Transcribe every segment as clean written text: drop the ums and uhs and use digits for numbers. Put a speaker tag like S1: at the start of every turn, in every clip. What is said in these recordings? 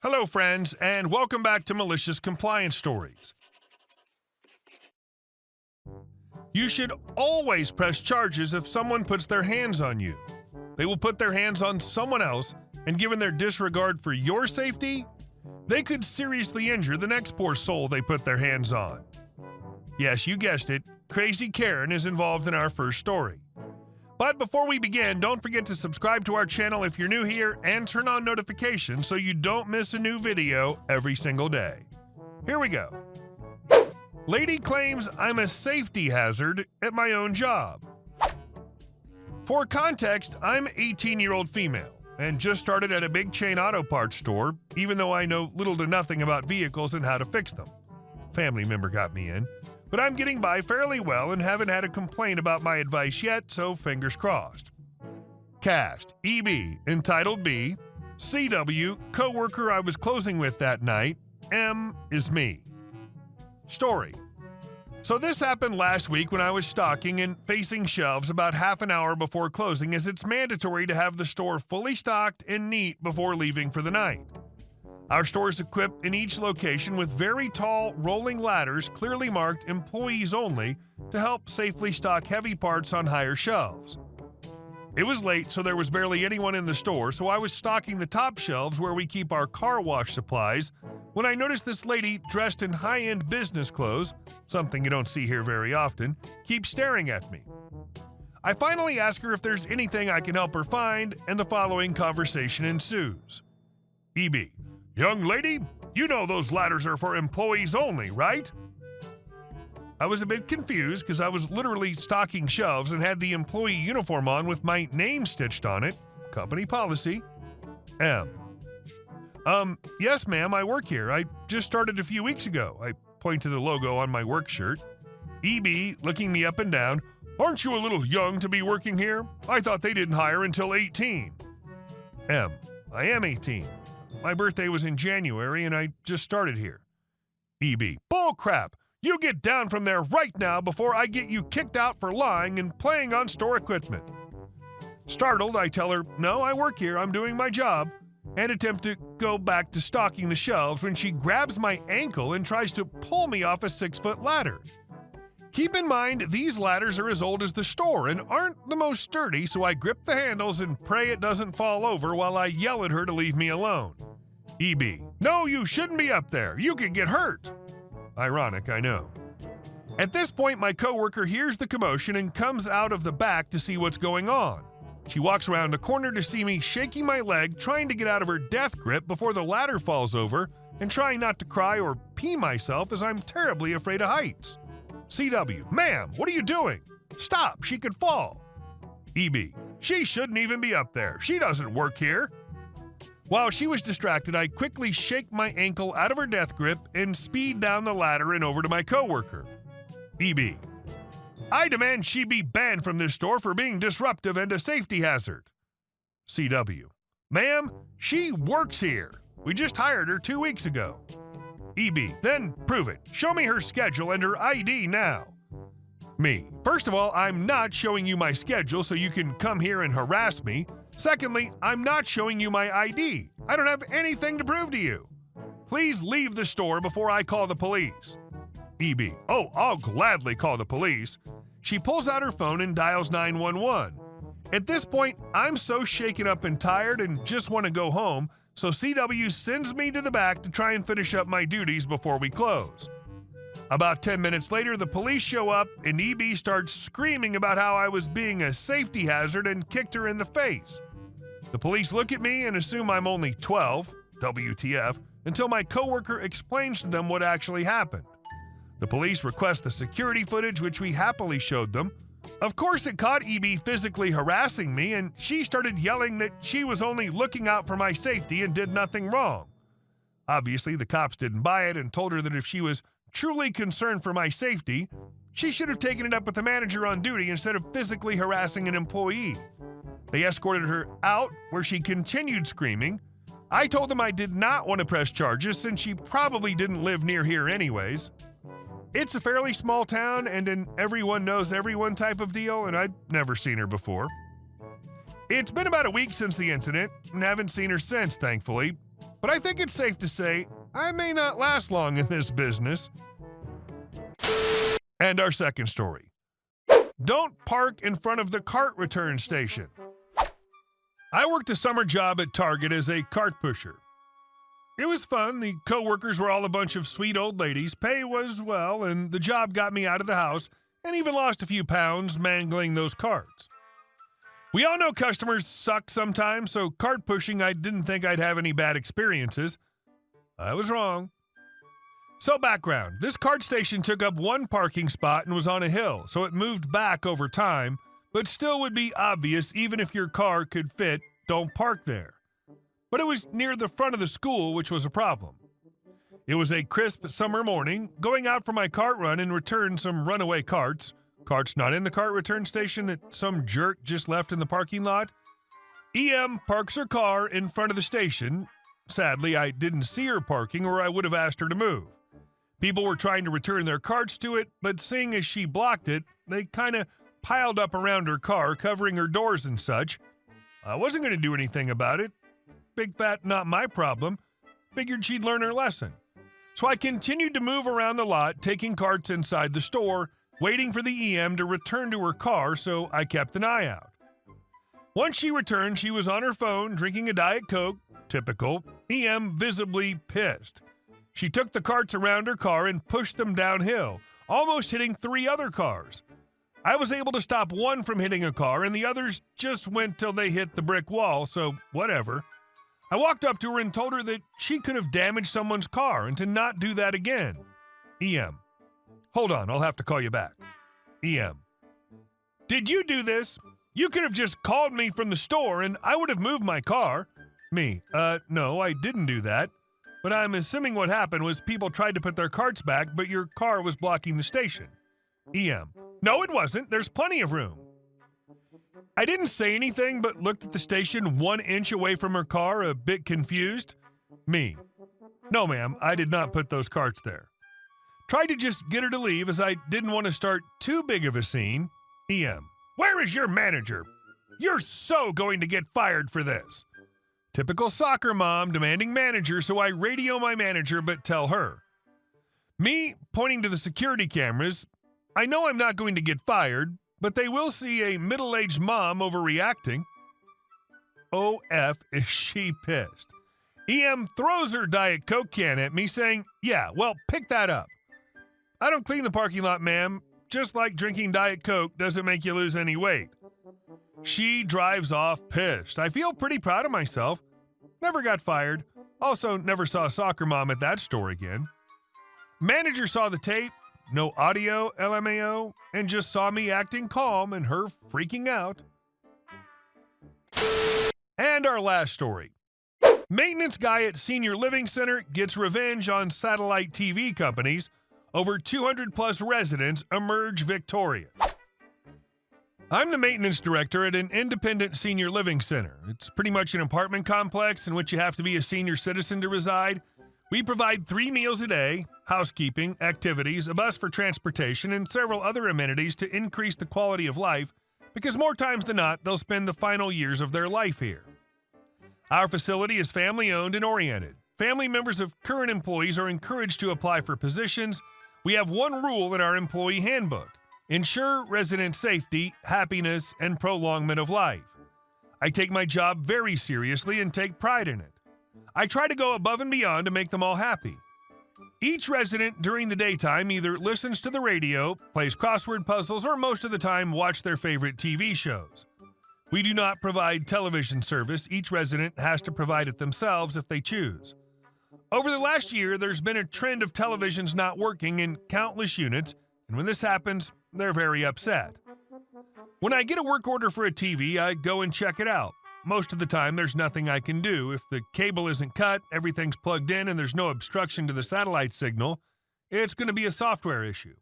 S1: Hello, friends, and welcome back to Malicious Compliance Stories. You should always press charges if someone puts their hands on you. They will put their hands on someone else, and given their disregard for your safety, they could seriously injure the next poor soul they put their hands on. Yes, you guessed it, Crazy Karen is involved in our first story. But before we begin, don't forget to subscribe to our channel if you're new here and turn on notifications so you don't miss a new video every single day. Here we go. Lady claims I'm a safety hazard at my own job. For context, I'm an 18-year-old female and just started at a big chain auto parts store, even though I know little to nothing about vehicles and how to fix them. Family member got me in. But I'm getting by fairly well and haven't had a complaint about my advice yet, so fingers crossed. Cast, EB, entitled B, CW, co-worker I was closing with that night, M is me. Story. So this happened last week when I was stocking and facing shelves about half an hour before closing, as it's mandatory to have the store fully stocked and neat before leaving for the night. Our store is equipped in each location with very tall rolling ladders clearly marked employees only to help safely stock heavy parts on higher shelves. It was late, so there was barely anyone in the store, so I was stocking the top shelves where we keep our car wash supplies when I noticed this lady dressed in high-end business clothes, something you don't see here very often, keep staring at me. I finally ask her if there's anything I can help her find, and the following conversation ensues. EB. Young lady, you know those ladders are for employees only, right? I was a bit confused because I was literally stocking shelves and had the employee uniform on with my name stitched on it. Company policy. M. Yes, ma'am, I work here. I just started a few weeks ago. I point to the logo on my work shirt. EB, looking me up and down. Aren't you a little young to be working here? I thought they didn't hire until 18. M. I am 18. My birthday was in January, and I just started here. EB. Bull crap! You get down from there right now before I get you kicked out for lying and playing on store equipment. Startled, I tell her, no, I work here, I'm doing my job, and attempt to go back to stocking the shelves when she grabs my ankle and tries to pull me off a 6-foot ladder. Keep in mind, these ladders are as old as the store and aren't the most sturdy, so I grip the handles and pray it doesn't fall over while I yell at her to leave me alone. EB. No, you shouldn't be up there. You could get hurt. Ironic, I know. At this point, my coworker hears the commotion and comes out of the back to see what's going on. She walks around a corner to see me shaking my leg, trying to get out of her death grip before the ladder falls over, and trying not to cry or pee myself as I'm terribly afraid of heights. CW. Ma'am, what are you doing? Stop, she could fall. EB. She shouldn't even be up there. She doesn't work here. While she was distracted, I quickly shake my ankle out of her death grip and speed down the ladder and over to my coworker. EB. I demand she be banned from this store for being disruptive and a safety hazard. CW. Ma'am, she works here. We just hired her 2 weeks ago. EB. Then prove it. Show me her schedule and her ID now. Me. First of all, I'm not showing you my schedule so you can come here and harass me. Secondly, I'm not showing you my ID. I don't have anything to prove to you. Please leave the store before I call the police. EB. Oh, I'll gladly call the police. She pulls out her phone and dials 911. At this point, I'm so shaken up and tired and just want to go home, so CW sends me to the back to try and finish up my duties before we close. About 10 minutes later, the police show up and EB starts screaming about how I was being a safety hazard and kicked her in the face. The police look at me and assume I'm only 12, WTF, until my coworker explains to them what actually happened. The police request the security footage, which we happily showed them. Of course, it caught EB physically harassing me, and she started yelling that she was only looking out for my safety and did nothing wrong. Obviously, the cops didn't buy it and told her that if she was truly concerned for my safety, she should have taken it up with the manager on duty instead of physically harassing an employee. They escorted her out, where she continued screaming. I told them I did not want to press charges since she probably didn't live near here anyways. It's a fairly small town and an everyone knows everyone type of deal, and I'd never seen her before. It's been about a week since the incident, and haven't seen her since, thankfully. but I think it's safe to say I may not last long in this business. And our second story. Don't park in front of the cart return station. I worked a summer job at Target as a cart pusher. It was fun. The co-workers were all a bunch of sweet old ladies. Pay was well, and the job got me out of the house and even lost a few pounds mangling those carts. We all know customers suck sometimes, so cart pushing, I didn't think I'd have any bad experiences. I was wrong. So background, this cart station took up one parking spot and was on a hill, so it moved back over time, but still would be obvious even if your car could fit, don't park there. But it was near the front of the school, which was a problem. It was a crisp summer morning, going out for my cart run and return some runaway carts. Carts not in the cart return station that some jerk just left in the parking lot. EM parks her car in front of the station. Sadly, I didn't see her parking or I would have asked her to move. People were trying to return their carts to it, but seeing as she blocked it, they kind of piled up around her car, covering her doors and such. I wasn't going to do anything about it. Big fat not my problem. Figured she'd learn her lesson. So I continued to move around the lot, taking carts inside the store, waiting for the EM to return to her car, so I kept an eye out. Once she returned, she was on her phone, drinking a Diet Coke. Typical. EM visibly pissed. She took the carts around her car and pushed them downhill, almost hitting 3 other cars. I was able to stop one from hitting a car, and the others just went till they hit the brick wall, so whatever. I walked up to her and told her that she could have damaged someone's car and to not do that again. EM. Hold on, I'll have to call you back. EM. Did you do this? You could have just called me from the store and I would have moved my car. Me. No, I didn't do that. But I'm assuming what happened was people tried to put their carts back, but your car was blocking the station. EM. No, it wasn't. There's plenty of room. I didn't say anything, but looked at the station 1 inch away from her car, a bit confused. Me. No, ma'am, I did not put those carts there. Tried to just get her to leave as I didn't want to start too big of a scene. EM. Where is your manager? You're so going to get fired for this. Typical soccer mom demanding manager, so I radio my manager but tell her. Me pointing to the security cameras. I know I'm not going to get fired, but they will see a middle-aged mom overreacting. OF is she pissed. EM throws her Diet Coke can at me saying, yeah, well, pick that up. I don't clean the parking lot, ma'am. Just like drinking Diet Coke doesn't make you lose any weight. She drives off pissed. I feel pretty proud of myself. Never got fired. Also, never saw a soccer mom at that store again. Manager saw the tape, no audio, LMAO, and just saw me acting calm and her freaking out. And our last story. Maintenance guy at senior living center gets revenge on satellite TV companies. Over 200 plus residents emerge victorious. I'm the maintenance director at an independent senior living center. It's pretty much an apartment complex in which you have to be a senior citizen to reside. We provide 3 meals a day, housekeeping, activities, a bus for transportation, and several other amenities to increase the quality of life, because more times than not, they'll spend the final years of their life here. Our facility is family-owned and oriented. Family members of current employees are encouraged to apply for positions. We have one rule in our employee handbook. Ensure resident safety, happiness, and prolongment of life. I take my job very seriously and take pride in it. I try to go above and beyond to make them all happy. Each resident during the daytime either listens to the radio, plays crossword puzzles, or most of the time watch their favorite TV shows. We do not provide television service. Each resident has to provide it themselves if they choose. Over the last year, there's been a trend of televisions not working in countless units, and when this happens, they're very upset. When I get a work order for a TV, I go and check it out. Most of the time, there's nothing I can do. If the cable isn't cut, everything's plugged in, and there's no obstruction to the satellite signal, it's going to be a software issue.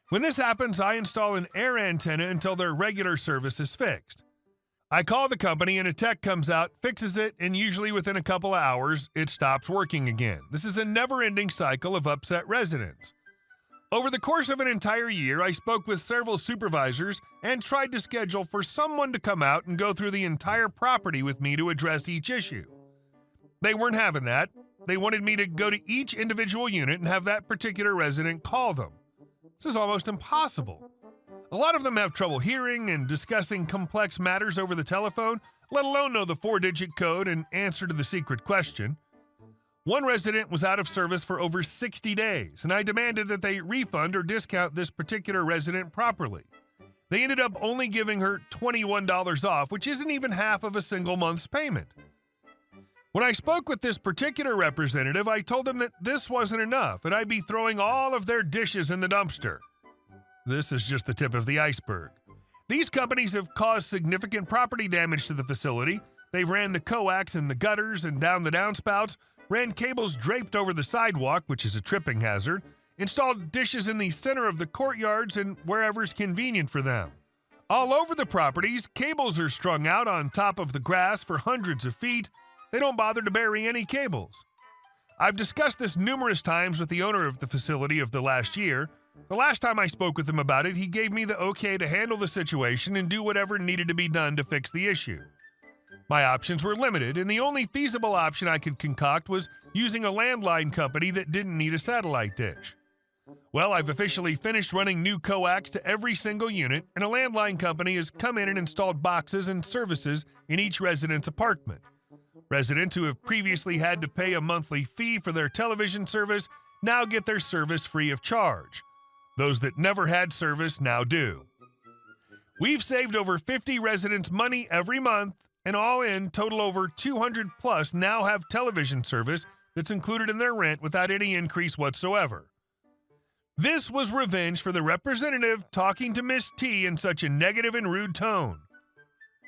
S1: When this happens, I install an air antenna until their regular service is fixed. I call the company and a tech comes out, fixes it, and usually within a couple of hours, it stops working again. This is a never-ending cycle of upset residents. Over the course of an entire year, I spoke with several supervisors and tried to schedule for someone to come out and go through the entire property with me to address each issue. They weren't having that. They wanted me to go to each individual unit and have that particular resident call them. This is almost impossible. A lot of them have trouble hearing and discussing complex matters over the telephone, let alone know the 4-digit code and answer to the secret question. One resident was out of service for over 60 days, and I demanded that they refund or discount this particular resident properly. They ended up only giving her $21 off, which isn't even half of a single month's payment. When I spoke with this particular representative, I told them that this wasn't enough, and I'd be throwing all of their dishes in the dumpster. This is just the tip of the iceberg. These companies have caused significant property damage to the facility. They've ran the coax in the gutters and down the downspouts, ran cables draped over the sidewalk, which is a tripping hazard, installed dishes in the center of the courtyards and wherever's convenient for them. All over the properties, cables are strung out on top of the grass for hundreds of feet. They don't bother to bury any cables. I've discussed this numerous times with the owner of the facility of the last year. The last time I spoke with him about it, he gave me the okay to handle the situation and do whatever needed to be done to fix the issue. My options were limited, and the only feasible option I could concoct was using a landline company that didn't need a satellite dish. Well, I've officially finished running new coax to every single unit, and a landline company has come in and installed boxes and services in each resident's apartment. Residents who have previously had to pay a monthly fee for their television service now get their service free of charge. Those that never had service now do. We've saved over 50 residents money every month, and all in, total over 200 plus now have television service that's included in their rent without any increase whatsoever. This was revenge for the representative talking to Miss T in such a negative and rude tone.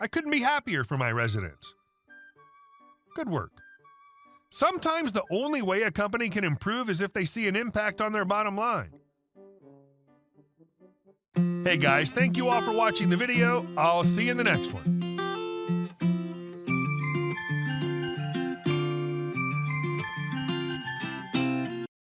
S1: I couldn't be happier for my residents. Good work. Sometimes the only way a company can improve is if they see an impact on their bottom line. Hey guys, thank you all for watching the video. I'll see you in the next one.